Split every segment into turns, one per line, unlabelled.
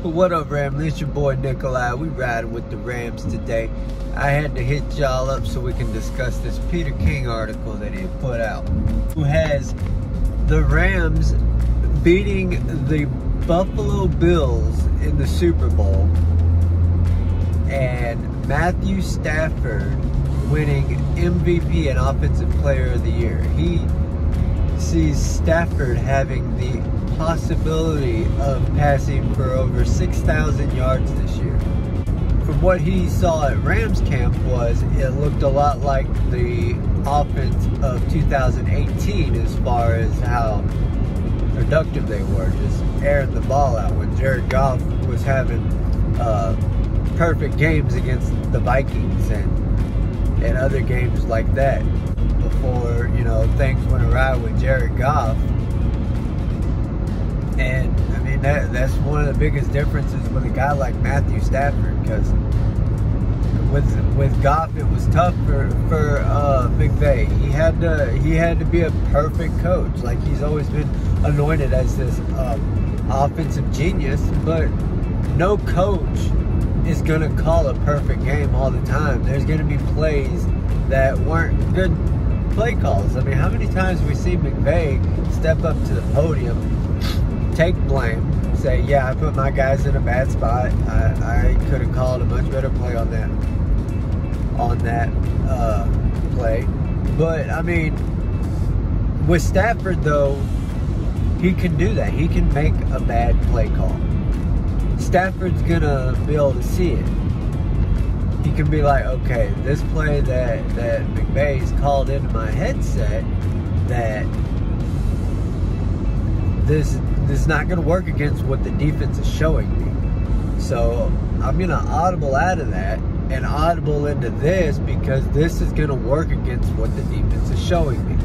What up, Ramley? It's your boy Nickoli. We riding with the Rams today. I had to hit y'all up so we can discuss this Peter King article that he put out, who has the Rams beating the Buffalo Bills in the Super Bowl and Matthew Stafford winning MVP and Offensive Player of the Year. He sees Stafford having the possibility of passing for over 6,000 yards this year. From what he saw at Rams camp it looked a lot like the offense of 2018 as far as how productive they were, just airing the ball out when Jared Goff was having perfect games against the Vikings and other games like that before, you know, things went awry with Jared Goff. And I mean, that's one of the biggest differences with a guy like Matthew Stafford, because with Goff it was tough for McVay. He had to be a perfect coach. Like, he's always been anointed as this offensive genius, but no coach is gonna call a perfect game all the time. There's gonna be plays that weren't good play calls. I mean, how many times have we seen McVay step up to the podium, take blame, say, yeah, I put my guys in a bad spot. I could have called a much better play on that play. But I mean, with Stafford though, he can do that. He can make a bad play call. Stafford's gonna be able to see it. He can be like, okay, this play that McVay's called into my headset, that this is not going to work against what the defense is showing me. So I'm going to audible out of that and audible into this, because this is going to work against what the defense is showing me.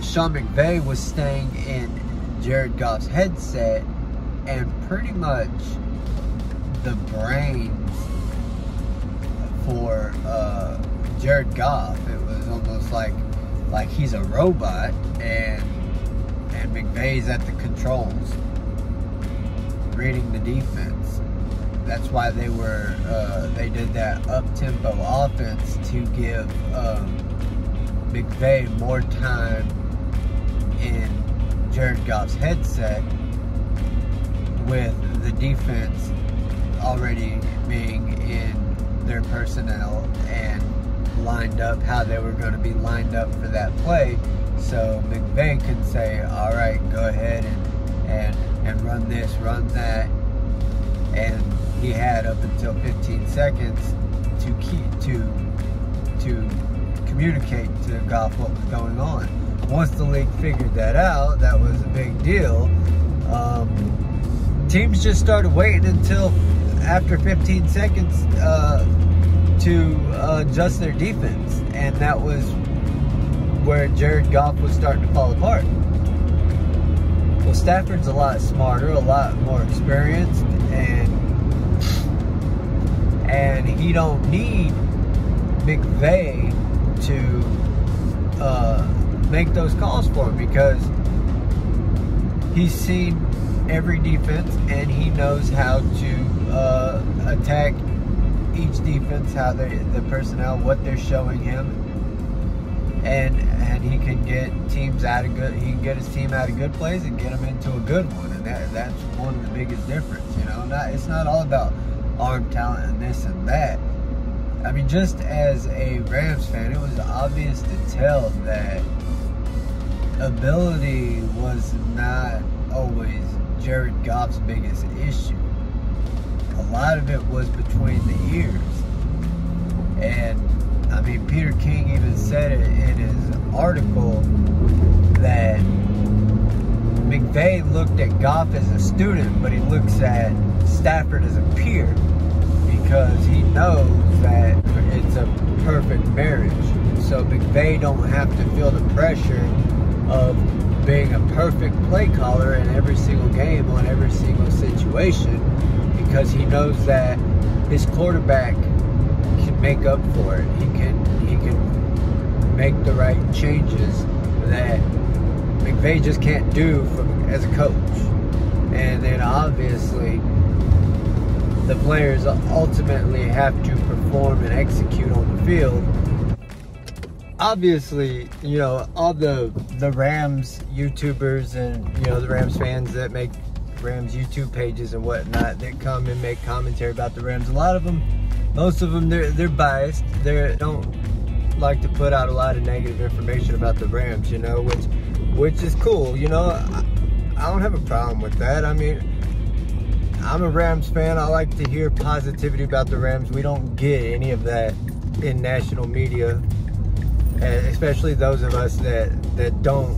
Sean McVay was staying in Jared Goff's headset, and pretty much the brains for Jared Goff, it was almost like he's a robot, and McVay's at the controls, reading the defense. That's why they did that up-tempo offense, to give McVay more time in Jared Goff's headset, with the defense already being in their personnel and lined up how they were going to be lined up for that play. So McVay could say, all right, go ahead and run this, run that. And he had up until 15 seconds to communicate to Goff what was going on. Once the league figured that out, that was a big deal. Teams just started waiting until after 15 seconds to adjust their defense, and that was where Jared Goff was starting to fall apart. Well, Stafford's a lot smarter, a lot more experienced, and he don't need McVay to make those calls for him, because he's seen every defense and he knows how to attack each defense, how the personnel, what they're showing him, and he can get teams out of good. He can get his team out of good plays and get them into a good one, and that's one of the biggest difference. You know, it's not all about arm talent and this and that. I mean, just as a Rams fan, it was obvious to tell that ability was not always Jared Goff's biggest issue. A lot of it was between the ears. And I mean, Peter King even said it in his article that McVay looked at Goff as a student, but he looks at Stafford as a peer, because he knows that it's a perfect marriage. So McVay don't have to feel the pressure of being a perfect play caller in every single game on every single situation, because he knows that his quarterback can make up for it. He can make the right changes that McVay just can't do as a coach. And then obviously the players ultimately have to perform and execute on the field. Obviously, you know, all the Rams YouTubers and, you know, the Rams fans that make Rams YouTube pages and whatnot that come and make commentary about the Rams, a lot of them, most of them, they're biased. They don't like to put out a lot of negative information about the Rams, you know, which is cool. You know, I don't have a problem with that. I mean, I'm a Rams fan. I like to hear positivity about the Rams. We don't get any of that in national media, especially those of us that don't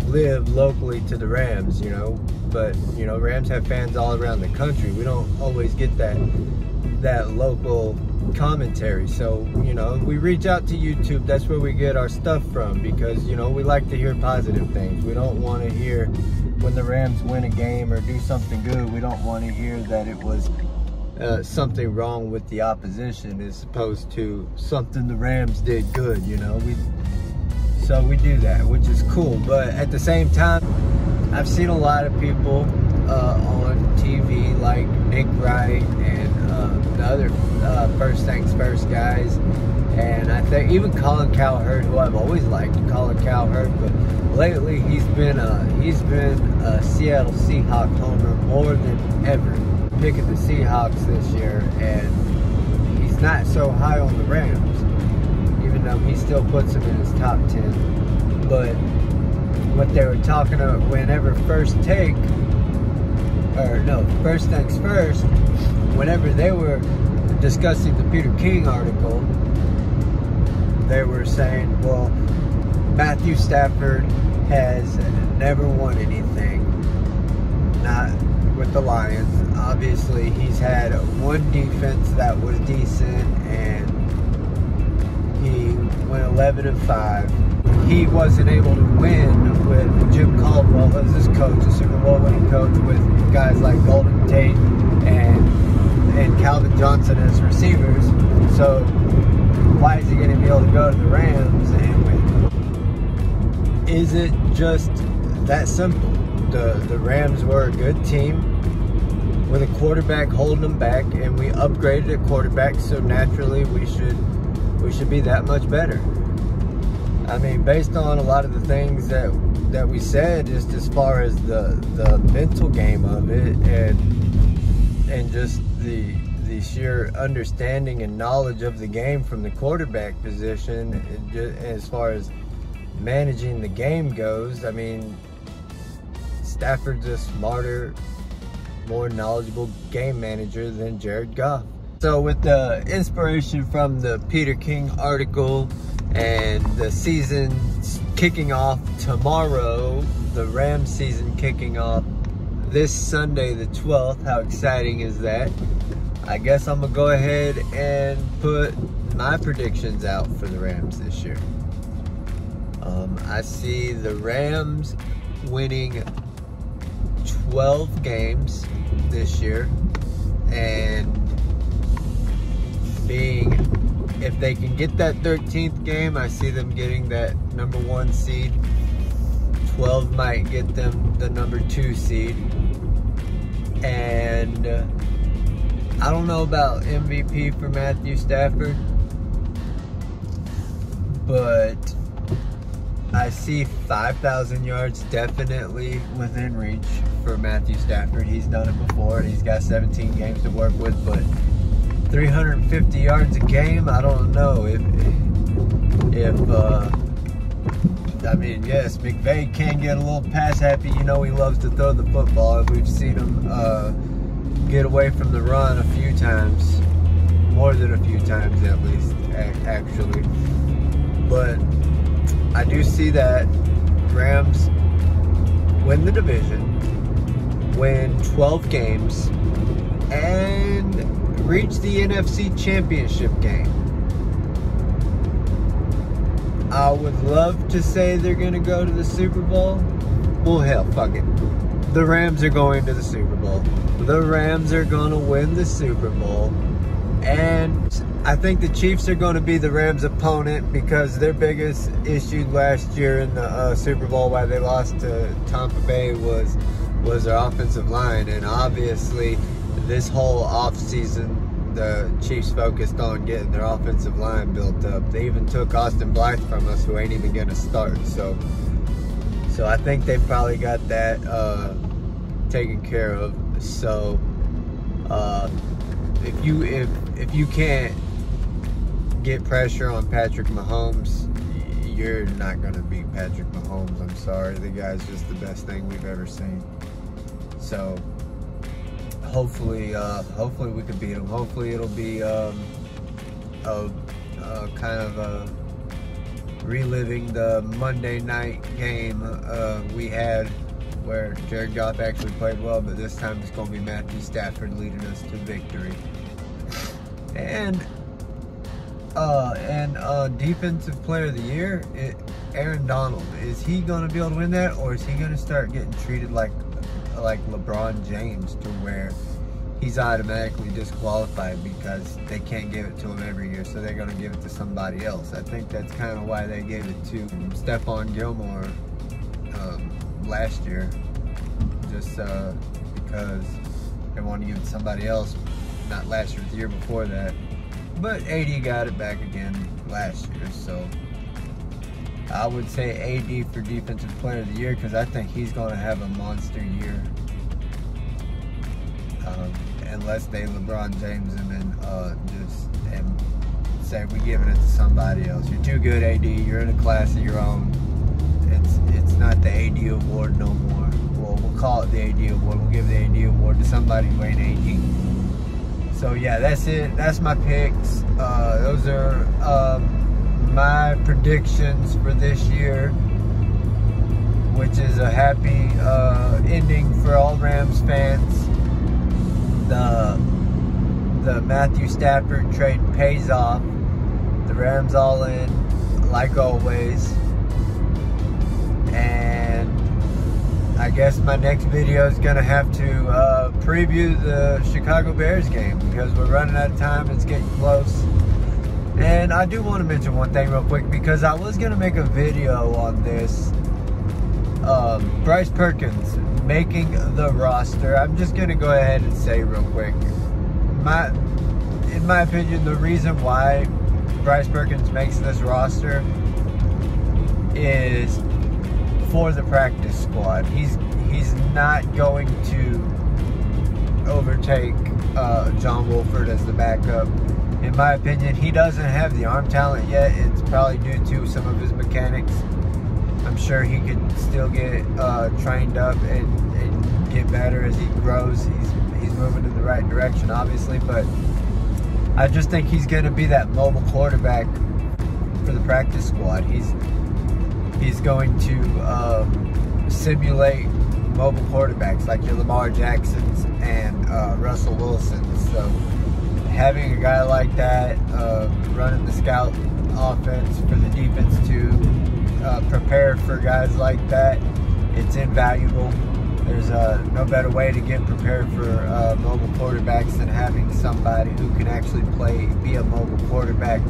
live locally to the Rams, you know. But, you know, Rams have fans all around the country. We don't always get that local commentary. So, you know, we reach out to YouTube. That's where we get our stuff from, because, you know, we like to hear positive things. We don't want to hear when the Rams win a game or do something good. We don't want to hear that it was something wrong with the opposition as opposed to something the Rams did good, you know. So we do that, which is cool. But at the same time, I've seen a lot of people on TV like Nick Wright and the other First Things First guys, and I think even Colin Cowherd, who I've always liked, Colin Cowherd, but lately he's been a Seattle Seahawks homer more than ever, picking the Seahawks this year, and he's not so high on the Rams, even though he still puts them in his top 10. But what they were talking about whenever First Things First, whenever they were discussing the Peter King article, they were saying, well, Matthew Stafford has never won anything, not with the Lions. Obviously, he's had one defense that was decent, and he went 11-5. He wasn't able to win with Jim Caldwell as his coach, a Super Bowl winning coach, with guys like Golden Tate and Calvin Johnson as receivers. So why is he going to be able to go to the Rams and win? Is it just that simple? The Rams were a good team with a quarterback holding them back, and we upgraded at quarterback, so naturally we should be that much better. I mean, based on a lot of the things that we said, just as far as the mental game of it, and just the sheer understanding and knowledge of the game from the quarterback position, as far as managing the game goes, I mean, Stafford's a smarter, more knowledgeable game manager than Jared Goff. So with the inspiration from the Peter King article and the season kicking off tomorrow, the Rams season kicking off this Sunday the 12th, how exciting is that? I guess I'm gonna go ahead and put my predictions out for the Rams this year. I see the Rams winning 12 games this year, and if they can get that 13th game, I see them getting that #1 seed. 12 might get them the #2 seed. And I don't know about MVP for Matthew Stafford, but I see 5,000 yards definitely within reach for Matthew Stafford. He's done it before, and he's got 17 games to work with, but 350 yards a game, I don't know if I mean, yes, McVay can get a little pass happy. You know, he loves to throw the football, and we've seen him get away from the run a few times, more than a few times at least, actually. But I do see that Rams win the division, win 12 games, and reach the NFC Championship game. I would love to say they're going to go to the Super Bowl. Well, hell, fuck it. The Rams are going to the Super Bowl. The Rams are going to win the Super Bowl. And I think the Chiefs are going to be the Rams' opponent, because their biggest issue last year in the Super Bowl, why they lost to Tampa Bay, was was their offensive line. And obviously, this whole offseason, the Chiefs focused on getting their offensive line built up. They even took Austin Blythe from us, who ain't even gonna start. So I think they probably got that taken care of. So if you can't get pressure on Patrick Mahomes, you're not gonna beat Patrick Mahomes. I'm sorry, the guy's just the best thing we've ever seen. So hopefully we can beat him. Hopefully it'll be kind of reliving the Monday night game we had, where Jared Goff actually played well, but this time it's going to be Matthew Stafford leading us to victory. And Defensive Player of the Year, Aaron Donald. Is he going to be able to win that, or is he going to start getting treated like LeBron James, to where he's automatically disqualified because they can't give it to him every year, so they're going to give it to somebody else? I think that's kind of why they gave it to Stephon Gilmore last year, just because they wanted to give it to somebody else, not last year, the year before that. But AD got it back again last year, so I would say AD for Defensive Player of the Year, because I think he's going to have a monster year. Unless they LeBron James him and say we're giving it to somebody else. You're too good, AD. You're in a class of your own. It's not the AD award no more. Well, we'll call it the AD award. We'll give the AD award to somebody who ain't AD. So yeah, that's it. That's my picks. Those are my predictions for this year, which is a happy ending for all Rams fans. The Matthew Stafford trade pays off. The Rams all in, like always. And I guess my next video is going to have to preview the Chicago Bears game, because we're running out of time. It's getting close. And I do want to mention one thing real quick, because I was going to make a video on this. Bryce Perkins making the roster. I'm just going to go ahead and say real quick, in my opinion, the reason why Bryce Perkins makes this roster is for the practice squad. He's not going to overtake John Wolford as the backup. In my opinion, he doesn't have the arm talent yet. It's probably due to some of his mechanics. I'm sure he could still get trained up and get better as he grows. He's moving in the right direction, obviously, but I just think he's going to be that mobile quarterback for the practice squad. He's going to simulate mobile quarterbacks like your Lamar Jacksons and Russell Wilsons. So having a guy like that running the scout offense for the defense to prepare for guys like that, it's invaluable. There's no better way to get prepared for mobile quarterbacks than having somebody who can actually be a mobile quarterback,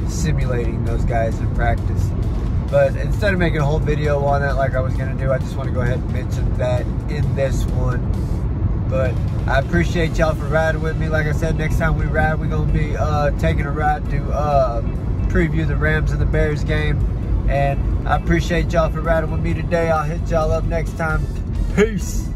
simulating those guys in practice. But instead of making a whole video on it like I was going to do, I just want to go ahead and mention that in this one. But I appreciate y'all for riding with me. Like I said, next time we ride, we're going to be taking a ride to preview the Rams and the Bears game. And I appreciate y'all for riding with me today. I'll hit y'all up next time. Peace.